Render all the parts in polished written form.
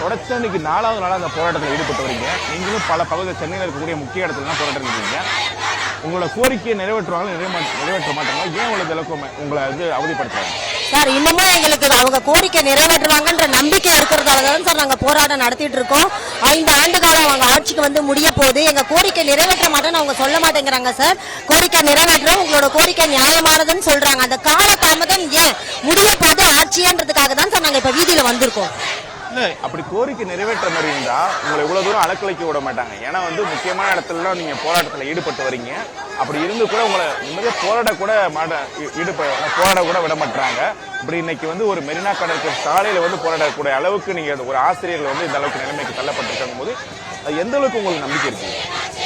தொடர்ச்சி இன்னைக்கு 4வது நாளாக அந்த போராட்டத்தில் ஈடுபட்டு வரீங்க. நீங்களும் பல பகுதியில் சென்னையில் இருக்கக்கூடிய முக்கிய இடத்துல தான் போராட்டம் இருக்கீங்க. உங்களோட கோரிக்கையை நிறைவேற்றுவாங்க நிறைவேற்ற மாட்டாங்க. ஏன் உங்களுக்கு அளவுக்கு உங்களை அவதிப்படுத்துறாங்க சார்? இன்னமும் எங்களுக்கு அவங்க கோரிக்கை நிறைவேற்றுவாங்கன்ற நம்பிக்கை இருக்கிறதால தான் சார் நாங்க போராட்டம் நடத்திட்டு இருக்கோம். 5 ஆண்டு காலம் அவங்க ஆட்சிக்கு வந்து முடிய போகுது. எங்க கோரிக்கை நிறைவேற்ற மாட்டேன்னு அவங்க சொல்ல மாட்டேங்கிறாங்க சார். கோரிக்கை நிறைவேற்ற உங்களோட கோரிக்கை நியாயமானதுன்னு சொல்றாங்க. அந்த கால தாமதம் ஏன் முடிய போது ஆட்சியன்றதுக்காக தான் சார் நாங்க இப்ப வீதியில வந்திருக்கோம். இல்ல அப்படி கோரிக்கை நிறைவேற்ற மாதிரி இருந்தா உங்களை இவ்வளவு தூரம் அலக்கலைக்க விட மாட்டாங்க. ஏன்னா முக்கியமான இடத்துல நீங்க போராட்டத்தில் ஈடுபட்டு வரீங்க. அப்படி இருந்து கூட உங்களை நிம்மதியா போராட கூட விட மாட்டாங்க. இப்படி இன்னைக்கு ஒரு மெரினா கடற்கரை சாலையில போராடக்கூடிய அளவுக்கு நீங்க ஒரு ஆசிரியர்கள் இந்த அளவுக்கு நிலைமைக்கு தள்ளப்பட்டிருக்கும் போது எந்த அளவுக்கு உங்களுக்கு நம்பிக்கை இருக்கு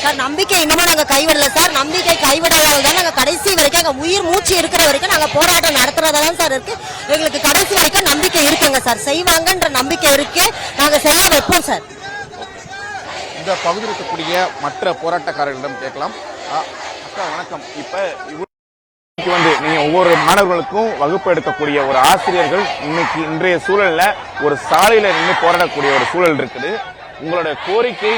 சார்? நம்பிக்கை இன்னமும் நாங்க கைவிடல சார். நம்பிக்கை கைவிடாததால தான் நாங்க கடைசி வரைக்கும் எங்க உயிர் மூச்சு இருக்கிற வரைக்கும் நாங்க போராட்டம் நடத்துறதா தான் சார் இருக்கு. எங்களுக்கு கடைசி வரைக்கும் நம்பிக்கை இருக்குங்க சார். செய்வாங்கன்ற நம்பிக்கை இருக்கு. நாங்க செய்ய வைப்போம் சார். இந்த பகுதியில் இருக்கக்கூடிய மற்ற போராட்டக்காரர்களிடம் கேட்கலாம். அக்கா வணக்கம். இப்ப நீங்க ஒவ்வொரு மாணவர்களுக்கும் வகுப்பு எடுக்கக்கூடிய ஒரு ஆசிரியர்கள் இன்றைய சூழல்ல ஒரு சாலையில நின்று போராடக்கூடிய ஒரு சூழல் இருக்குது. உங்களுடைய கோரிக்கை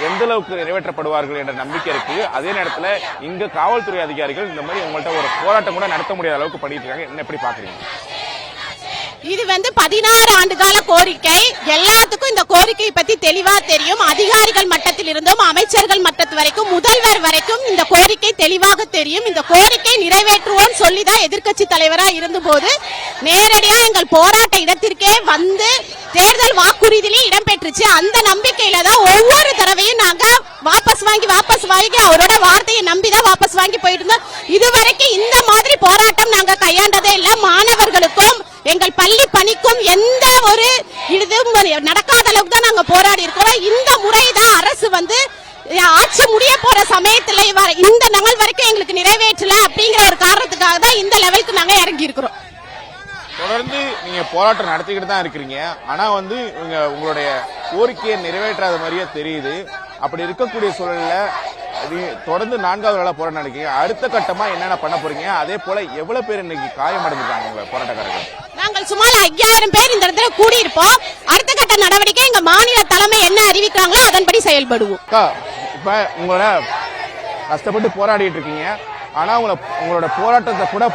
எந்த அளவுக்கு நிறைவேற்றப்படுவார்கள் என்ற நம்பிக்கை இருக்கு. அதே நேரத்தில் இங்க காவல்துறை அதிகாரிகள் இந்த மாதிரி உங்கள்கிட்ட ஒரு போராட்டம் கூட நடத்த முடியாத அளவுக்கு பண்ணிட்டு இருக்காங்க. என்ன எப்படி பாக்குறீங்க? இது 16 ஆண்டுகால கோரிக்கை. எல்லாத்துக்கும் இந்த கோரிக்கையை பத்தி தெளிவா தெரியும். அதிகாரிகள் மட்டத்தில் இருந்தும் அமைச்சர்கள் மட்டத்து வரைக்கும் முதல்வர் வரைக்கும் இந்த கோரிக்கை தெளிவாக தெரியும். இந்த கோரிக்கை நிறைவேற்றுவோம் சொல்லிதான் எதிர்க்கட்சி தலைவரா இருந்தபோது நேரடியா எங்கள் போராட்ட இடத்திற்கே வந்து தேர்தல் வாக்குறுதியிலே இடம்பெற்றுச்சு. அந்த நம்பிக்கையில தான் ஒவ்வொரு தடவையும் நாங்க வாபஸ் வாங்கி அவரோட வார்த்தையை நம்பிதான் வாபஸ் வாங்கி போயிட்டு இருந்தோம். இதுவரைக்கும் இந்த மாதிரி போராட்டம் நாங்க கையாண்டதே இல்ல. மாணவர்களுக்கும் எங்கள் பள்ளி பணிக்கும் எந்த ஒரு இதுவும் நடக்காத அளவுக்கு தான் நாங்க போராடி இருக்கிறோம். இந்த முறைதான் அரசு ஆட்சி முடிய போற சமயத்துல இந்த நாள் வரைக்கும் எங்களுக்கு நிறைவேற்றல அப்படிங்கிற ஒரு காரணத்துக்காக தான் இந்த லெவலுக்கு நாங்க இறங்கி இருக்கிறோம். தொடர்ந்து நீங்க போராட்டம் நடத்திக்கிட்டு தான் இருக்கிறீங்க. ஆனா உங்களுடைய கோரிக்கையை நிறைவேற்றாத மாதிரியே தெரியுது. அப்படி இருக்கக்கூடிய சூழல்ல தொடர்ந்து 4வது நாளா போராட்டம் நடக்கீங்க. அடுத்த கட்டமா என்னென்ன பண்ண போறீங்க? அதே போல எவ்வளவு பேர் இன்னைக்கு காயமடைஞ்சிருக்காங்க உங்க போராட்டக்காரர்கள்? நாங்கள் சுமார் 5000 பேர் இந்த இடத்துல கூடியிருப்போம். அடுத்த கட்ட நடவடிக்கை எங்க மாநில தலைமை என்ன அறிவிக்கிறாங்களோ அதன்படி செயல்படுவோம். இப்ப உங்களோட கஷ்டப்பட்டு போராடிட்டு இருக்கீங்க. ஆனா உங்களோட போராட்டத்தை கூட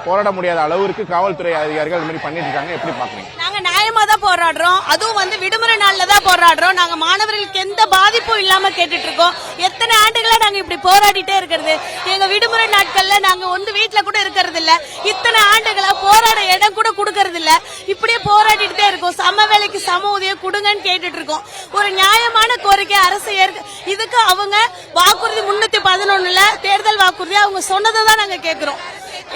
போராட முடியாத அளவுக்கு காவல்துறை அதிகாரிகள் இது மாதிரி பண்ணிட்டு இருக்காங்க. எப்படி பாக்குறீங்க? நாங்க நியாயமா தான் போராடுறோம். அதுவும் விடுமுறை நாள்ல தான் போராடுறோம். நாங்க மாணவர்களுக்கு எந்த பாதிப்பும் இல்லாம கேட்டுட்டு இருக்கோம். எத்தனை ஆண்டுகளா நாங்க இப்படி போராடிட்டே இருக்கிறது? எங்க விடுமுறை நாட்கள்ல நாங்க வீட்டுல கூட இருக்கிறது இல்ல. இத்தனை ஆண்டுகளா போராட இடம் கூட கொடுக்கறது இல்ல. இப்படியே போராடிட்டே இருக்கோம். சம வேலைக்கு சம ஊதியம் கொடுங்கன்னு கேட்டுட்டு இருக்கோம். ஒரு நியாயமான கோரிக்கை அரசு இதுக்கு அவங்க வாக்குறுதி 311ல தேர்தல் வாக்குறுதி அவங்க சொன்னதை தான் நாங்க கேட்கிறோம்.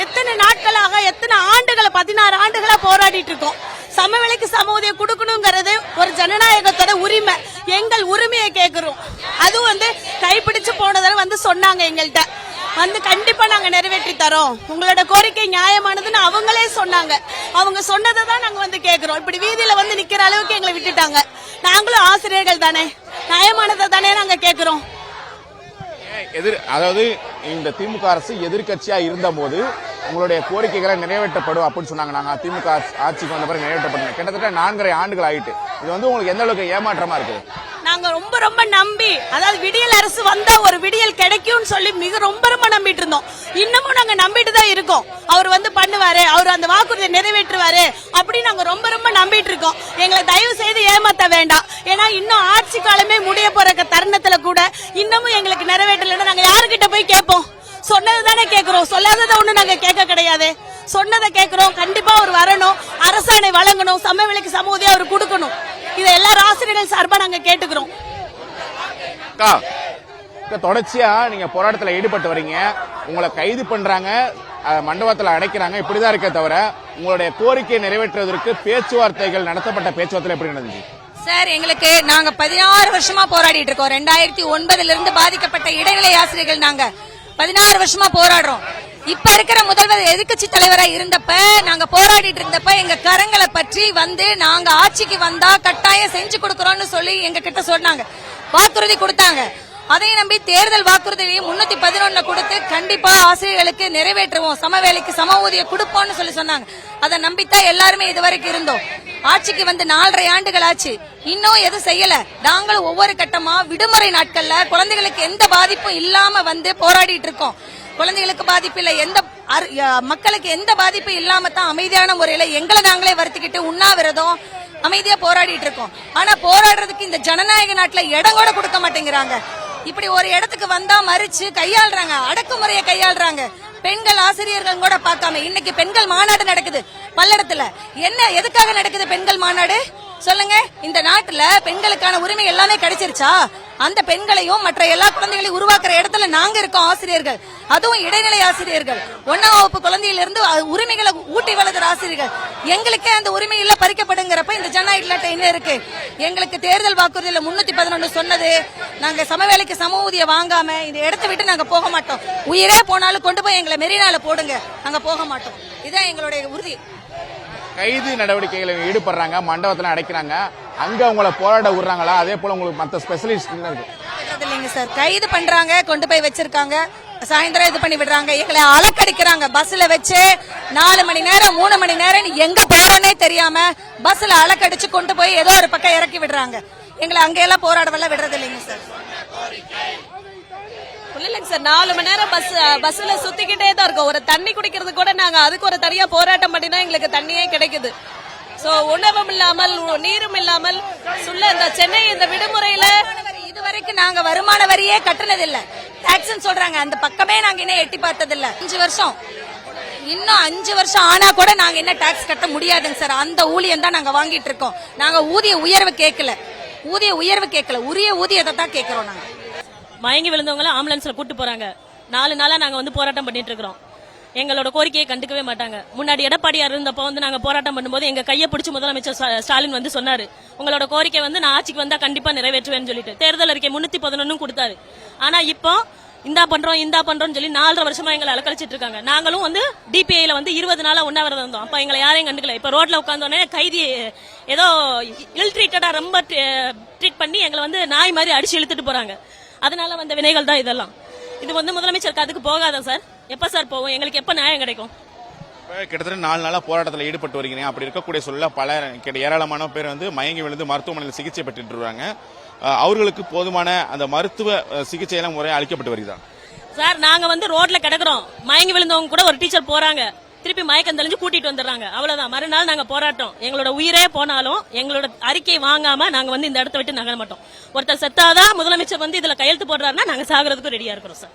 எத்தனை நாட்களாக எத்தனை ஆண்டுகளை 16 ஆண்டுகளா போராடிட்டு இருக்கோம். சம வேலைக்கு சம ஊதியம் கொடுக்கணுங்கிறது ஒரு ஜனநாயகத்தோட உரிமை. எங்கள் உரிமையை கேட்கிறோம். அதுவும் கைப்பிடிச்சு போனதால சொன்னாங்க எங்கள்கிட்ட கண்டிப்பா நாங்க நிறைவேற்றி தரோம். உங்களோட கோரிக்கை நியாயமானதுன்னு அவங்களே சொன்னாங்க. அவங்க சொன்னதை தான் நாங்க கேட்கிறோம். இப்படி வீதியில நிக்கிற அளவுக்கு எங்களை விட்டுட்டாங்க. நாங்களும் ஆசிரியர்கள் தானே, நியாயமானதை தானே நாங்க கேட்கிறோம். அதாவது இந்த திமுக அரசு எதிர்கட்சியா இருந்த போது உங்களுடைய கோரிக்கைகளை நிறைவேற்றப்படும் அப்படின்னு சொன்னாங்க. நாங்க திமுக ஆட்சிக்கு வந்த பிறகு நிறைவேற்றப்படும். கிட்டத்தட்ட 4.5 ஆண்டுகள் ஆயிட்டு. இது உங்களுக்கு எந்த அளவுக்கு ஏமாற்றமா இருக்கு? நாங்க ரொம்ப நம்பி, அதாவது விடியல் அரசு வந்தா ஒரு விடியல் கிடைக்கும்னு சொல்லி ரொம்ப நம்பிட்டு இருந்தோம். இன்னமும் நாங்க நம்பிட்டு தான் இருக்கோம். அவர் பண்ணுவாரு, அவர் அந்த வாக்குறுதியை நிறைவேற்றுவாரு அப்படின்னு நாங்க ரொம்ப நம்பிட்டு இருக்கோம். எங்களை தயவு செய்து ஏமாத்த வேண்டாம். ஏன்னா இன்னும் ஆட்சி காலமே முடிய போற தருணத்துல கூட இன்னமும் எங்களுக்கு நிறைவேற்றலன்னா நாங்க யாருகிட்ட போய் கேட்போம்? சொன்னது தானே கேட்கிறோம். சொல்லாததை ஒண்ணு நாங்க கேட்க கிடையாது. சொன்னதை கேட்கிறோம். கண்டிப்பா அவர் வரணும், அரசாணை வழங்கணும், சம வேலைக்கு சம ஊதியம் அவர் கொடுக்கணும். இதை எல்லாரும் ஆசிரியர்கள் சார்பா நாங்க கேட்டுக்கிறோம். தொடர்ச்சியா நீங்க போராட்டத்தில் ஈடுபட்டு வரீங்க. உங்களை கைது பண்றாங்க, மண்டபத்தில் அடைக்கிறாங்க. இப்படிதான் இருக்க தவிர உங்களுடைய கோரிக்கையை நிறைவேற்றுவதற்கு பேச்சுவார்த்தைகள் நடத்தப்பட்ட பேச்சுவார்த்தை எப்படி நடந்துச்சு சார்? எங்களுக்கு நாங்க 16 வருஷமா போராடிட்டு இருக்கோம். 2009 இருந்து பாதிக்கப்பட்ட இடைநிலை ஆசிரியர்கள் நாங்க 16 வருஷமா போராடுறோம். இப்ப இருக்கிற முதல்வர் எதிர்க்கட்சி தலைவரா இருந்தப்ப நாங்க போராடிட்டு இருந்தப்ப எங்க கரங்களை பற்றி நாங்க ஆட்சிக்கு வந்தா கட்டாயம் செஞ்சு கொடுக்கறோம்னு சொல்லி எங்க கிட்ட சொன்னாங்க, வாக்குறுதி கொடுத்தாங்க. அதையும் நம்பி தேர்தல் வாக்குறுதியை 311 கொடுத்து கண்டிப்பா ஆசிரியர்களுக்கு நிறைவேற்றுவோம், சம வேலைக்கு சம ஊதியம் கொடுப்போம்னு சொன்னாங்க. அதை நம்பித்தான் எல்லாருமே இதுவரைக்கும் இருந்தோம். ஆட்சிக்கு வந்து 4.5 ஆண்டுகள் ஆச்சு, இன்னும் எதுவும் செய்யல. நாங்களும் ஒவ்வொரு கட்டமா விடுமுறை நாட்கள்ல குழந்தைகளுக்கு எந்த பாதிப்பும் இல்லாம வந்து போராடிட்டு இருக்கோம். குழந்தைகளுக்கு பாதிப்பு இல்ல, எந்த மக்களுக்கு எந்த பாதிப்பு இல்லாம தான் அமைதியான முறையில எங்களை நாங்களே வருத்திக்கிட்டு உண்ணாவிரதம் அமைதியா போராடிட்டு இருக்கோம். ஆனா போராடுறதுக்கு இந்த ஜனநாயக நாட்டுல இடம் கூட கொடுக்க மாட்டேங்கிறாங்க. இப்படி ஒரு இடத்துக்கு வந்தா மறிச்சு கையாளுறாங்க, அடக்குமுறையை கையாளுறாங்க. பெண்கள் ஆசிரியர்கள் கூட பார்க்காம இன்னைக்கு பெண்கள் மாநாடு நடக்குது பல்லடத்துல. என்ன எதுக்காக நடக்குது பெண்கள் மாநாடு சொல்லுங்க? இந்த நாட்டுல பெண்களுக்கான உரிமை எல்லாமே கிடைச்சிருச்சா? அந்த பெண்களையும் மற்ற எல்லா குழந்தைகளையும் உருவாக்குற இடத்துல நாங்க இருக்கோம் ஆசிரியர்கள், அதுவும் இடைநிலை ஆசிரியர்கள், 1ஆம் வகுப்பு குழந்தையிலிருந்து உரிமைகளை ஊட்டி வளர்கிற ஆசிரியர்கள். எங்களுக்கே அந்த உரிமை இல்ல பறிக்கப்படுங்கிறப்ப இந்த ஜனநாயக நாட்டை என்ன இருக்கு? எங்களுக்கு தேர்தல் வாக்குறுதியில 311 சொன்னது, நாங்க சமவேளைக்கு சம ஊதியம் வாங்காம இந்த இடத்தை விட்டு நாங்க போக மாட்டோம். உயிரே போனாலும் கொண்டு போய் எங்களை மெரினால போடுங்க, நாங்க போக மாட்டோம். இதுதான் எங்களுடைய உறுதி. கைது நடவடிக்கைகளில் ஈடுபடுறாங்க, மண்டபத்துல அடைக்கிறாங்க, அங்க உங்களை போராட விடுறாங்களா? அதே போல உங்களுக்கு மற்ற ஸ்பெஷலிஸ்ட் இருக்கு இல்லைங்க சார், கைது பண்றாங்க, கொண்டு போய் வச்சிருக்காங்க, சாயந்தரம் இது பண்ணி விடுறாங்க, எங்களை அலக்கடிக்கிறாங்க. பஸ்ல வச்சு 4 மணி நேரம் 3 மணி நேரம் எங்க போறோன்னே தெரியாம பஸ்ல அலக்கடிச்சு கொண்டு போய் ஏதோ ஒரு பக்கம் இறக்கி விடுறாங்க. எங்களை அங்கெல்லாம் போராடவெல்லாம் விடுறது இல்லைங்க சார். இல்லைங்க சார், 4 மணி நேரம் பஸ்ல சுத்திக்கிட்டே தான் இருக்கோம். ஒரு தண்ணி குடிக்கிறது கூட நாங்க அதுக்கு ஒரு தனியா போராட்டம் பண்ணினா எங்களுக்கு தண்ணியே கிடைக்குது. சோ உணவும் இல்லாமல் நீரும் இல்லாமல் சொல்ல இந்த சென்னை இந்த விடுமுறையில இதுவரைக்கும் நாங்க வருமான வரியே கட்டுனது இல்ல. டாக்ஸ் சொல்றாங்க, அந்த பக்கமே நாங்க இன்னும் எட்டி பார்த்தது இல்ல. 5 வருஷம், இன்னும் 5 வருஷம் ஆனா கூட நாங்க என்ன டாக்ஸ் கட்ட முடியாதுங்க சார். அந்த ஊழியம் தான் நாங்க வாங்கிட்டு இருக்கோம். நாங்க ஊதிய உயர்வு கேட்கல, உரிய ஊதியத்தை தான் கேட்கிறோம். நாங்க மயங்கி விழுந்தவங்கள ஆம்புலன்ஸ்ல கூட்டு போறாங்க. 4 நாளா நாங்க வந்து போராட்டம் பண்ணிட்டு இருக்கிறோம். எங்களோட கோரிக்கையை கண்டுக்கவே மாட்டாங்க. முன்னாடி எடப்பாடியார் இருந்தப்போ வந்து நாங்க போராட்டம் பண்ணும்போது எங்க கையை பிடிச்சு முதலமைச்சர் ஸ்டாலின் வந்து சொன்னாரு, உங்களோட கோரிக்கை வந்து நான் ஆட்சிக்கு வந்தா கண்டிப்பா நிறைவேற்றுவேன்னு சொல்லிட்டு தேர்தல் அறிக்கை 311 கொடுத்தாரு. ஆனா இப்போ இந்தா பண்றோம்னு சொல்லி 4.5 வருஷமா எங்களை அலக்கழிச்சிட்டு இருக்காங்க. நாங்களும் வந்து டிபிஐல வந்து 20 நாளா உண்ணாவிரதம் இருந்தோம். அப்ப எங்களை யாரையும் கண்டுக்கல. இப்ப ரோட்ல உட்காந்தோடனே கைதி ஏதோ இல் ட்ரீட்டடா ரொம்ப ட்ரீட் பண்ணி எங்களை வந்து நாய் மாதிரி அடிச்சு இழுத்துட்டு போறாங்க. அதனால வந்த வினைகள் தான் இதெல்லாம். இது வந்து முதலமைச்சருக்கு அதுக்கு போகாத சார். எப்ப சார் போவோம்? எங்களுக்கு எப்ப நியாயம் கிடைக்கும்? கிட்டத்தட்ட 4 நாளா போராட்டத்தில் ஈடுபட்டு வருகிறீங்க. அப்படி இருக்கக்கூடிய சொல்ல பல ஏராளமான பேர் வந்து மயங்கி விழுந்து மருத்துவமனையில் சிகிச்சை பெற்றுட்டு இருக்காங்க. அவர்களுக்கு போதுமான அந்த மருத்துவ சிகிச்சை எல்லாம் முறையாக அளிக்கப்பட்டு வருகிறதா சார்? நாங்க வந்து ரோட்ல கிடக்குறோம், மயங்கி விழுந்தவங்க கூட ஒரு டீச்சர் போறாங்க, திருப்பி மயக்கம் தெளிஞ்சு கூட்டிட்டு வந்துடுறாங்க. அவ்வளவுதான். மறுநாள் நாங்க போராட்டம். எங்களோட உயிரே போனாலும் எங்களோட அறிக்கை வாங்காம நாங்க வந்து இந்த இடத்த விட்டு நகர மாட்டோம். ஒருத்தர் செத்தாதான் முதலமைச்சர் வந்து இதுல கையெழுத்து போடுறாருன்னா நாங்க சாகுறதுக்கு ரெடியா இருக்கிறோம் சார்.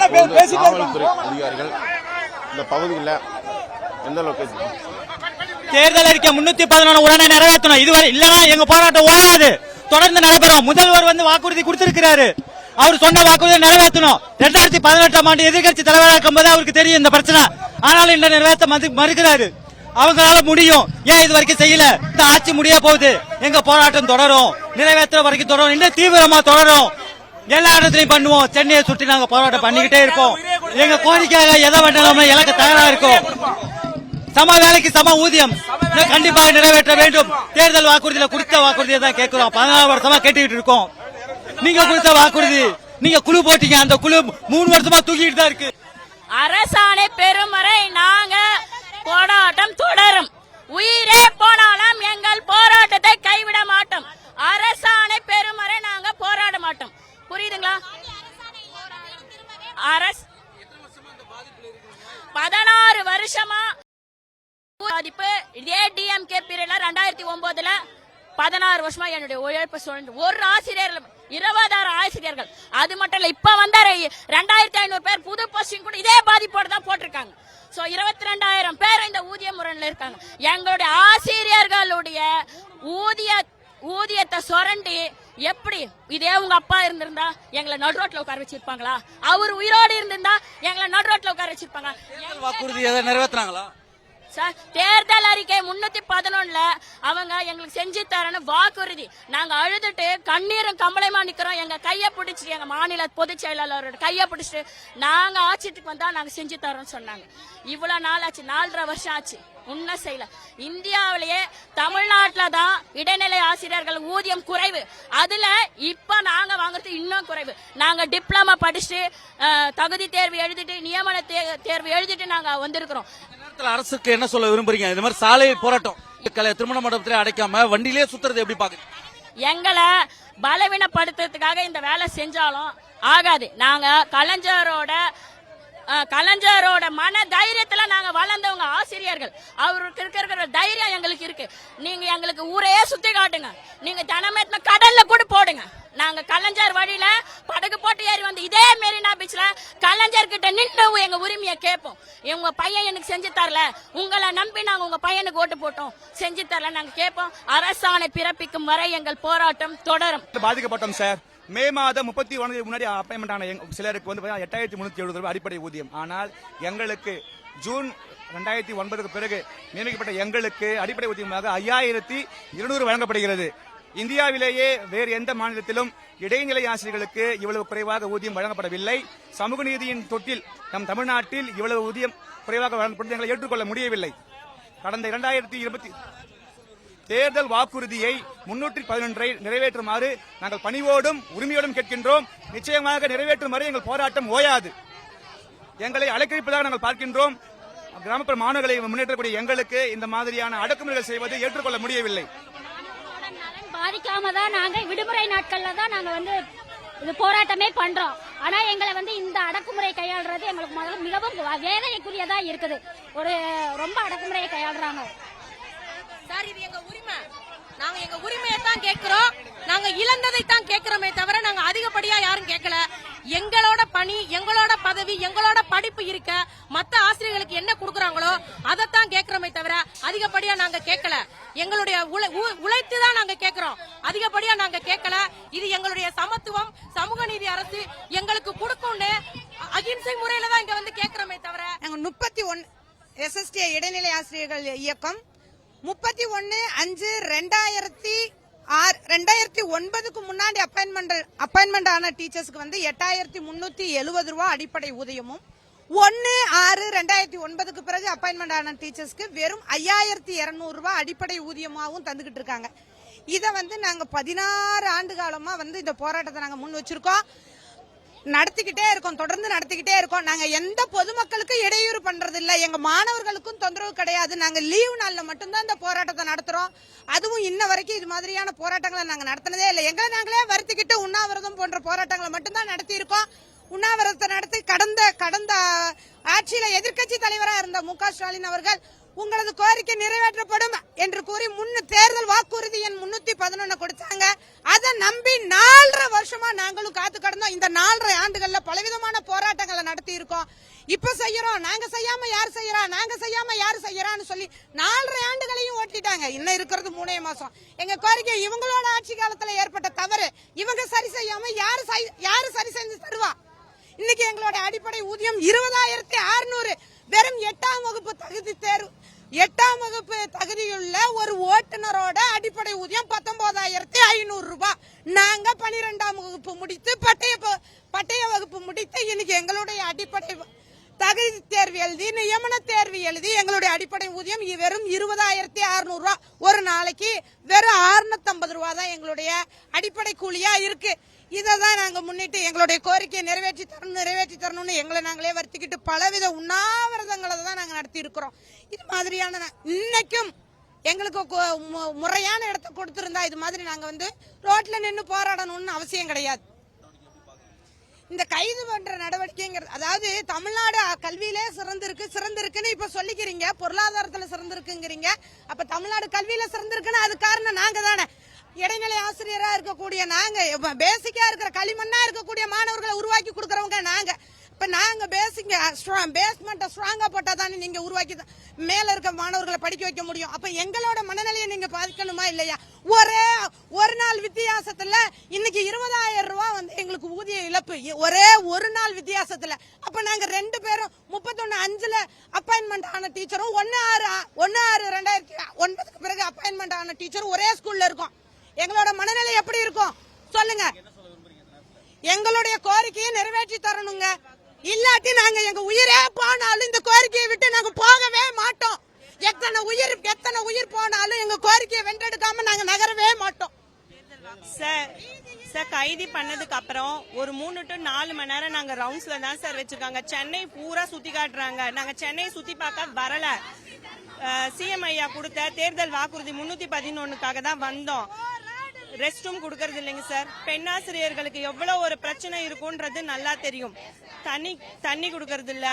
காவல்துறை அதிகாரிகள் இந்த பகுதியில் எந்த அளவுக்கு தேர்தல் அறிக்கை 311 உடனே நிறைவேற்றணும். இதுவரை இல்லனா எங்க போராட்டம் ஓடாது, தொடர்ந்து நடைபெறும். முதல்வர் வந்து வாக்குறுதி கொடுத்திருக்கிறாரு, அவர் சொன்ன வாக்குறுதியை நிறைவேற்றணும். 2018ஆம் ஆண்டு எதிர்கட்சி தலைவராக இருக்கும்போது அவருக்கு தெரியும் இந்த பிரச்சனை, ஆனாலும் இந்த நிறைவேற்ற மறுக்கிறாரு. அவங்களால முடியும், ஏன் இது வரைக்கும் செய்யல? இந்த ஆட்சி முடிய போகுது, எங்க போராட்டம் தொடரும், நிறைவேற்ற வரைக்கும் தொடரும், இன்னும் தீவிரமா தொடரும். எல்லா இடத்துலயும் பண்ணுவோம். சென்னையை சுற்றி நாங்க போராட்டம் பண்ணிக்கிட்டே இருப்போம். எங்க கோரிக்கையாக எதை வேண்டாலும் இலக்க தயாரா இருக்கும். சம வேலைக்கு சம ஊதியம் கண்டிப்பாக நிறைவேற்ற வேண்டும். தேர்தல் வாக்குறுதியில கொடுத்த வாக்குறுதியை தான் கேட்கிறோம். 14 வருஷமா கேட்டுக்கிட்டு இருக்கோம். நீங்க கொடுத்த வாக்குறுதி, நீங்க குழு போட்டீங்க, அந்த குழு 3 வருஷமா தூக்கிட்டு தான் இருக்கு. அரசாணை பெருமறை நாங்க போராட்டம் தொடரும். உயிரே போனாலும் எங்கள் போராட்டத்தை கைவிட மாட்டோம். அரசாணை பெருமறை நாங்க போராட மாட்டோம். புரியுதுங்களா? 16 வருஷமா பாதிப்பு. இதே டிஎம்கே பீரியட்ல 2009ல 16 வருஷமா என்னுடைய உழைப்பு சொல்லிட்டு ஒரு ஆசிரியர் 26 ஆசிரியர்கள். அது மட்டும் இல்ல, இப்ப வந்த 2500 பேர் புது போஸ்டிங் கூட இதே பாதிப்போடு தான் போட்டிருக்காங்க. சோ 22,000 பேர் இந்த ஊதிய முறையில் இருக்காங்க. எங்களுடைய ஆசிரியர்களுடைய ஊதியத்தை சுரண்டி எப்படி இதே உங்க அப்பா இருந்திருந்தா எங்களை நடு ரோட்ல உட்கார வச்சிருப்பாங்களா? அவர் உயிரோடு இருந்திருந்தா எங்களை நடு ரோட்ல உட்கார வச்சிருப்பாங்க. வாக்குறுதி எதை நிறைவேற்றினாங்களா? தேர்தல் அறிக்கை 311ல அவங்க எங்களுக்கு செஞ்சு தரேன்னு வாக்குறுதி. நாங்க அழுதுட்டு கண்ணீரும் கம்பளையுமா நிக்கிறோம். எங்க கைய பிடிச்சி எங்க மாநில பொதுச் செயலாளரோட கைய பிடிச்சிட்டு நாங்க ஆட்சிக்கு வந்தா நாங்க செஞ்சு தரோம்னு சொன்னாங்க. இவ்வளவு நாள் ஆச்சு, 4.5 வருஷம் ஆச்சு, உன்ன செய்யல. இந்தியாவிலேயே தமிழ்நாட்டில தான் இடைநிலை ஆசிரியர்கள் ஊதியம் குறைவு. அதுல இப்ப நாங்க வாங்குறது இன்னும் குறைவு. நாங்க டிப்ளமா படிச்சுட்டு தகுதி தேர்வு எழுதிட்டு நியமன தேர்வு எழுதிட்டு நாங்க வந்திருக்கிறோம். அரசுக்கு என்ன சொல்ல விரும்புறீங்க? இந்த மாதிரி சாலை போராட்டம் திருமண மண்டபத்திலே அடைக்காம வண்டியிலே சுத்துறது எப்படி பாக்குறீங்க? எங்களை பலவீனப்படுத்துறதுக்காக இந்த வேலை செஞ்சாலும் ஆகாது. நாங்க கலைஞரோட மன தைரியத்துல நாங்க வளர்ந்தவங்க ஆசிரியர்கள். அவருக்கு இருக்கிற தைரியம் எங்களுக்கு இருக்கு. நீங்க எங்களுக்கு ஊரையே சுத்தி காட்டுங்க, நீங்க தினமேத்ன கடல்ல கூட போடுங்க. நாங்க கலைஞர் வழியில படகு போட்டு ஏறி வந்து இதே மெரினா பீச்ல கலைஞர் கிட்ட நின்று எங்க உரிமையை கேட்போம். உங்க பையன் எனக்கு செஞ்சு தரல, உங்களை நம்பி நாங்க உங்க பையனுக்கு ஓட்டு போட்டோம், செஞ்சு தரல நாங்க கேட்போம். அரசாணை பிறப்பிக்கும் வரை எங்கள் போராட்டம் தொடரும். பாதிக்கப்பட்டோம் சார். மே மாதம் 31 முன்னாடி அப்பாயின்மெண்ட் ஆன சிலருக்கு வந்து 8,370 ரூபாய் அடிப்படை ஊதியம். ஆனால் எங்களுக்கு ஜூன் 2009க்கு பிறகு நியமிக்கப்பட்ட எங்களுக்கு அடிப்படை ஊதியமாக 5,200 வழங்கப்படுகிறது. இந்தியாவிலேயே வேறு எந்த மாநிலத்திலும் இடைநிலை ஆசிரியர்களுக்கு இவ்வளவு குறைவாக ஊதியம் வழங்கப்படவில்லை. சமூக நீதியின் தொட்டில் நம் தமிழ்நாட்டில் இவ்வளவு ஊதியம் குறைவாக வழங்கப்படுவது எங்களை ஏற்றுக்கொள்ள முடியவில்லை. கடந்த 2020 தேர்தல் வாக்குறுதியை 311 நிறைவேற்றுமாறு நாங்கள் பணிவோடும் உரிமையோடும் கேட்கின்றோம். நிச்சயமாக நிறைவேற்றும் வரை எங்கள் போராட்டம் ஓயாது. எங்களை அலைக்கழிப்பதாக நாங்கள் பார்க்கின்றோம். கிராமப்புற மாணவர்களை முன்னேற்றக்கூடிய எங்களுக்கு இந்த மாதிரியான அடக்குமுறைகள் செய்வது ஏற்றுக்கொள்ள முடியவில்லை. பாதிக்காம தான் நாங்க விடுமுறை நாட்கள்ல தான் நாங்க வந்து இது போராட்டமே பண்றோம். ஆனா எங்களை வந்து இந்த அடக்குமுறை கையாளுறது எங்களுக்கு மிகவும் வேதனைக்குரியதா இருக்குது. ரொம்ப அடக்குமுறையை கையாளுறாங்க சார். இது எங்க உரிமை, நாங்க எங்க உரிமையை தான் கேட்கிறோம். நாங்க இழந்ததை தான் கேட்கிறோமே தவிர நாங்க அதிகப்படியா யாரும் கேட்கல. எங்களோட பணி, எங்களோட பதவி, எங்களோட படிப்பு இருக்க மத்த ஆசிரியர்களுக்கு என்ன கொடுக்கறாங்களோ அதைத்தான் கேட்கிறோமே தவிர அதிகப்படியா நாங்க கேட்கல. எங்களுடைய உழைத்து தான் நாங்க கேட்கிறோம், அதிகப்படியா நாங்க கேட்கல. இது எங்களுடைய சமத்துவம், சமூக நீதி அரசு எங்களுக்கு கொடுக்கும்னு அகிம்சை முறையில தான் இங்க வந்து கேட்கிறோமே தவிர. நாங்க 31 SST இடைநிலை ஆசிரியர்கள் இயக்கம் 31/5/2009க்கு முன்னாடி அப்பாயின்மெண்ட் ஆன டீச்சர்ஸ்க்கு வந்து 8,370 ரூபாய் அடிப்படை ஊதியமும் 1/6/2009க்கு பிறகு அப்பாயின்மெண்ட் ஆன டீச்சர்ஸ்க்கு வெறும் 5,200 ரூபாய் அடிப்படை ஊதியமாகவும் தந்துகிட்டு இருக்காங்க. இதை வந்து நாங்க 16 ஆண்டு காலமா வந்து இந்த போராட்டத்தை நாங்க முன் வச்சிருக்கோம், நடத்திக்கிட்டே இருக்கோம், தொடர்ந்து நடத்திக்கிட்டே இருக்கோம். நாங்க எந்த பொதுமக்களுக்கும் இடையூறு பண்றது இல்ல, எங்க மாணவர்களுக்கும் தொந்தரவு கிடையாது. நாங்க லீவு நாள்ல மட்டும்தான் இந்த போராட்டத்தை நடத்துறோம். அதுவும் இன்ன வரைக்கும் இது மாதிரியான போராட்டங்களை நாங்க நடத்தினதே இல்லை. எங்களை நாங்களே வருத்திக்கிட்டு உண்ணாவிரதம் போன்ற போராட்டங்களை மட்டும்தான் நடத்தி இருக்கோம். உண்ணாவிரதத்தை நடத்தி கடந்த ஆட்சியில எதிர்க்கட்சி தலைவராக இருந்த மு.க. ஸ்டாலின் அவர்கள் உங்களது கோரிக்கை நிறைவேற்றப்படும் என்று கூறி தேர்தல் வாக்குறுதி எண் 311 கொடுத்தாங்க. அதை நம்பி 4.5 வருஷமா நாங்களும் காத்து கடந்தோம். இந்த 4.5 ஆண்டுகள்ல பலவிதமான போராட்டங்களை நடத்தி இருக்கோம். இப்ப செய்யறோம், நாங்க செய்யாம யாரு செய்யறா, நாங்க செய்யாம யாரு செய்யறான்னு சொல்லி 4.5 ஆண்டுகளையும் ஓட்டிட்டாங்க. இன்னும் இருக்கிறது 3 மாசம். எங்க கோரிக்கை இவங்களோட ஆட்சி காலத்துல ஏற்பட்ட தவறு. இவங்க சரி செய்யாம யாரு சரி செஞ்சு தருவா? இன்னைக்கு எங்களோட அடிப்படை ஊதியம் 20,600. வெறும் 8ஆம் வகுப்பு தகுதி தேர்வு, 8ஆம் வகுப்பு தகுதியுள்ள ஒரு ஓட்டுநரோட அடிப்படை ஊதியம் 19,500 ரூபாய். நாங்க 12ஆம் வகுப்பு முடித்து பட்டய வகுப்பு முடித்து இன்னைக்கு எங்களுடைய அடிப்படை தகுதி தேர்வு எழுதி நியமன தேர்வு எழுதி எங்களுடைய அடிப்படை ஊதியம் வெறும் 20,600 ரூபாய். ஒரு நாளைக்கு வெறும் 650 ரூபாய் தான் எங்களுடைய அடிப்படை கூலியா இருக்கு. இதை தான் நாங்க முன்னிட்டு எங்களுடைய கோரிக்கையை நிறைவேற்றி தரணும்னு எங்களை நாங்களே வருத்திக்கிட்டு பலவித உண்ணாவிரதங்களை தான் நாங்க நடத்தி இருக்கிறோம். இது மாதிரியான இன்னைக்கும் எங்களுக்கு முறையான இடத்தை கொடுத்திருந்தா இது மாதிரி நாங்க வந்து ரோட்ல நின்று போராடணும்னு அவசியம் கிடையாது. இந்த கைது பண்ற நடவடிக்கைங்கிறது, அதாவது தமிழ்நாடு கல்வியிலே சிறந்திருக்குன்னு இப்ப சொல்லிக்கிறீங்க, பொருளாதாரத்துல சிறந்திருக்குங்கிறீங்க. அப்ப தமிழ்நாடு கல்வியில சிறந்திருக்குன்னு அது காரணம் நாங்க தானே. இடைநிலை ஆசிரியரா இருக்கக்கூடிய நாங்க, பேசிக்கா இருக்கிற களிமண்ணா இருக்கக்கூடிய மாணவர்களை உருவாக்கி கொடுக்கறவங்க நாங்க. இப்ப நாங்க பேஸ்மெண்ட்டை ஸ்ட்ராங்கா போட்டா தானே நீங்க உருவாக்கி மேல இருக்க மாணவர்களை படிக்க வைக்க முடியும். அப்ப எங்களோட மனநிலையை நீங்க பாதிக்கணுமா இல்லையா? ஒரு நாள் வித்தியாசத்துல இன்னைக்கு 20,000 ரூபாய் வந்து எங்களுக்கு ஊதிய இழப்பு, ஒரே ஒரு நாள் வித்தியாசத்துல. அப்ப நாங்க 2 பேரும் 31/5 அப்பாயின்மெண்ட் ஆன டீச்சரும் 1/6/2009 பிறகு அப்பாயின்மெண்ட் ஆன டீச்சரும் ஒரே ஸ்கூல்ல இருக்கோம். எங்களோட மனநிலை எப்படி இருக்கும் சொல்லுங்க? எங்களுடைய கோரிக்கையை நிறைவேற்றி தரணுங்க. இல்லாட்டி நாங்க எங்க உயிரே போனாலும் இந்த கோரிக்கையை விட்டு நாங்க போகவே மாட்டோம். எத்தனை உயிர் போனாலும் எங்க கோரிக்கையை வென்றெடுக்காம நாங்க நகரவே மாட்டோம். சார் கைது பண்ணதுக்கு அப்புறம் ஒரு 3 to 4 மணி நேரம் நாங்க ரவுண்ட்ஸ்ல தான் சார் வச்சிருக்காங்க. சென்னை பூரா சுத்தி காட்டுறாங்க. நாங்க சென்னை சுத்தி பார்க்க வரல. சிஎம் ஐயா கொடுத்த தேர்தல் வாக்குறுதி 311க்காக தான் வந்தோம். ரெஸ்ட் ரூம் கொடுக்கறது இல்லைங்க சார். பெண்ணாசிரியர்களுக்கு எவ்வளவு ஒரு பிரச்சனை இருக்கும்ன்றது நல்லா தெரியும். தண்ணி கொடுக்கறது இல்ல,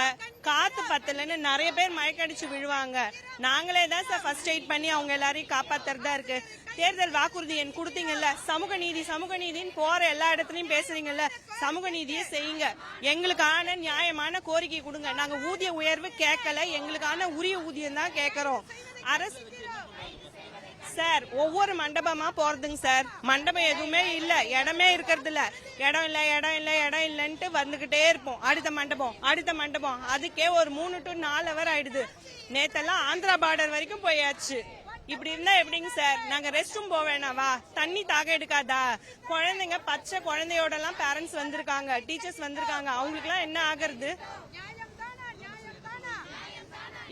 காத்து பத்தலன்னு நிறைய பேர் மயக்கடிச்சு விழுவாங்க. நாங்களே தான் சார் ஃபர்ஸ்ட் எய்ட் பண்ணி அவங்க எல்லாரையும் காப்பாத்துறதா இருக்கு. தேர்தல் வாக்குறுதி என் கொடுத்தீங்கல்ல, சமூக நீதின்னு போற எல்லா இடத்துலயும் பேசுறீங்கல்ல, சமூக நீதியை செய்யுங்க. எங்களுக்கான நியாயமான கோரிக்கை கொடுங்க. நாங்க ஊதிய உயர்வு கேட்கல, எங்களுக்கான உரிய ஊதியம் தான் கேட்கறோம். அரசு சார் ஒவ்வொரு மண்டபமா போறதுங்க சார். மண்டபம் எதுவுமே இல்ல, இடமே இருக்கிறது இல்ல. இடம் இல்லன்ட்டு வந்துகிட்டே இருப்போம். அடுத்த மண்டபம் அதுக்கே ஒரு 3 to 4 hour ஆயிடுது. நேத்தெல்லாம் ஆந்திரா பார்டர் வரைக்கும் போயாச்சு. இப்படி இருந்தா எப்படிங்க சார்? நாங்க ரெஸ்ட் ரூம் போக வேணாவா? தண்ணி தாக எடுக்காதா? குழந்தைங்க பச்சை குழந்தையோட எல்லாம் பேரண்ட்ஸ் வந்திருக்காங்க, டீச்சர்ஸ் வந்திருக்காங்க. அவங்களுக்கு எல்லாம் என்ன ஆகுறது?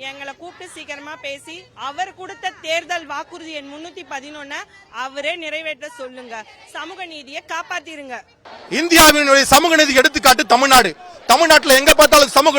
எங்களை கூப்பிட்டு சீக்கிரமா பேசி அவர் கொடுத்த தேர்தல் வாக்குறுதி எண் 311 அவரே நிறைவேற்ற சொல்லுங்க. சமூக நீதியை காப்பாத்திருங்க. இந்தியாவினுடைய சமூக நீதி எடுத்துக்காட்டு தமிழ்நாட்டில் எங்க பார்த்தாலும் சமூக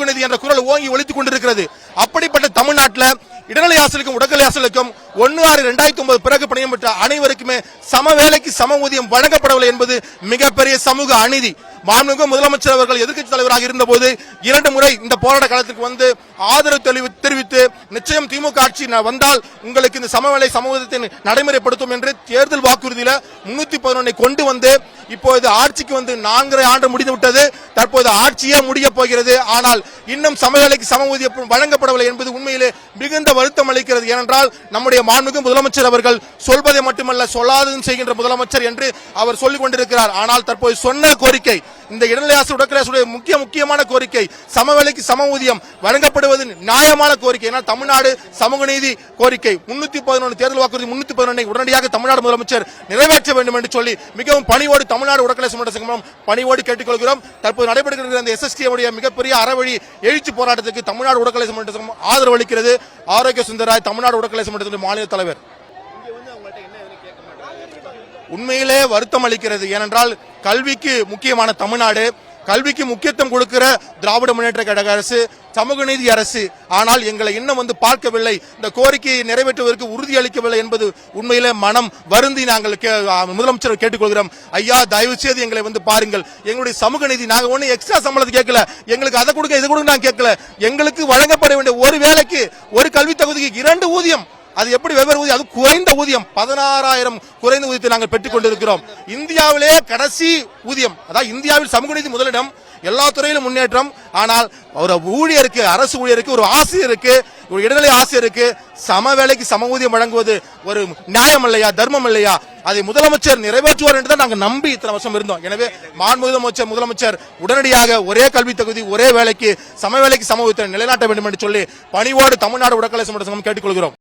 நீதி என்ற குரல் ஓங்கி ஒலித்துக் கொண்டிருக்கிறது. அப்படிப்பட்ட தமிழ்நாட்டில் இடைநிலை ஆசிரியருக்கும் உடற்கல்வி ஆசிரியருக்கும் 1/6/2009 பிறகு பணியம் பெற்ற அனைவருக்குமே சம வேலைக்கு சம ஊதியம் வழங்கப்படவில்லை என்பது மிகப்பெரிய சமூக அநீதி. மாண்புமிகு முதலமைச்சர் அவர்கள் எதிர்க்கட்சி தலைவராக இருந்த போது 2 முறை இந்த போராட்ட காலத்திற்கு வந்து ஆதரவு தெரிவித்து நிச்சயம் திமுக ஆட்சி வந்தால் உங்களுக்கு இந்த சமவேளை சமூகத்தை நடைமுறைப்படுத்தும் என்று தேர்தல் வாக்குறுதியில 311 கொண்டு வந்து இப்போது ஆட்சிக்கு வந்து 4.5 ஆண்டு முடிந்து விட்டது. தற்போது ஆட்சியே முடிய போகிறது. ஆனால் இன்னும் சமவேளைக்கு சம ஊதியம் வழங்கப்படவில்லை என்பது உண்மையிலே மிகுந்த வருத்தம் அளிக்கிறது. ஏனென்றால் நம்முடைய மாண்புமிகு முதலமைச்சர் அவர்கள் சொல்வதை மட்டுமல்ல சொல்லாததும் செய்கின்ற முதலமைச்சர் என்று அவர் சொல்லிக் கொண்டிருக்கிறார். ஆனால் தற்போது சொன்ன கோரிக்கை, இந்த இடைநிலை ஆசிரியர் உடற்கல்வி ஆசிரியருடைய முக்கியமான கோரிக்கை சமவேளைக்கு சம ஊதியம் வழங்கப்படுவது நியாயமான கோரிக்கை. ஏன்னா தமிழ்நாடு சமூக நீதி கோரிக்கை 311 தேர்தல் வாக்குறுதி 311 உடனடியாக தமிழ்நாடு முதலமைச்சர் நிறைவேற்ற வேண்டும் என்று சொல்லி மிகவும் பணிவோடு தமிழ்நாடு உடற்கல்வி சங்கம் பணிவோடு கேட்டுக்கொள்கிறோம். தற்போது நடைபெறுகிற இந்த SST உடைய மிகப்பெரிய அறவழி எழுச்சி போராட்டத்துக்கு தமிழ்நாடு உடற்கல்வி சங்கம் ஆதரவு அளிக்கிறது. ஆரோக்கிய சுந்தராய் தமிழ்நாடு உடற்கல்வி சங்கத்தின் மாநில தலைவர். உண்மையிலே வருத்தம் அளிக்கிறது. ஏனென்றால் கல்விக்கு முக்கியமான தமிழ்நாடு, கல்விக்கு முக்கியத்துவம் கொடுக்கிற திராவிட முன்னேற்ற கழக அரசு, சமூக நீதி அரசு, ஆனால் எங்களை இன்னும் வந்து பார்க்கவில்லை, இந்த கோரிக்கையை நிறைவேற்றுவதற்கு உறுதியளிக்கவில்லை என்பது உண்மையிலே மனம் வருந்தி நாங்கள் முதலமைச்சர் கேட்டுக்கொள்கிறோம். ஐயா, தயவு செய்து எங்களை வந்து பாருங்கள். எங்களுடைய சமூக நீதி நாங்க ஒண்ணு எக்ஸ்ட்ரா சம்பளத்தை கேட்கல, எங்களுக்கு அதை கொடுங்க இது கொடுங்க நான் கேட்கல. எங்களுக்கு வழங்கப்பட வேண்டிய ஒரு வேலைக்கு ஒரு கல்வி தகுதிக்கு 2 ஊதியம், அது எப்படி வெவ்வேறு ஊதியம், அது குறைந்த ஊதியம் 16,000 குறைந்த ஊதியத்தை நாங்கள் பெற்றுக் கொண்டிருக்கிறோம். இந்தியாவிலே கடைசி ஊதியம், அதாவது இந்தியாவில் சமூக நீதி முதலிடம், எல்லா துறையிலும் முன்னேற்றம். ஆனால் ஒரு ஊழியருக்கு, அரசு ஊழியருக்கு, ஒரு ஆசிரியருக்கு, ஒரு இடைநிலை ஆசிரியருக்கு சம வேலைக்கு சம ஊதியம் வழங்குவது ஒரு நியாயம் இல்லையா, தர்மம் இல்லையா? அதை முதலமைச்சர் நிறைவேற்றுவார் என்று தான் நாங்கள் நம்பி இத்தனை வருஷம் இருந்தோம். எனவே முதலமைச்சர் உடனடியாக ஒரே கல்வி தகுதி ஒரே வேலைக்கு சம வேலைக்கு சம ஊதியத்தை நிலைநாட்ட வேண்டும் என்று சொல்லி பணிவோடு தமிழ்நாடு உடற்கல்வி சங்கம் கேட்டுக்கொள்கிறோம்.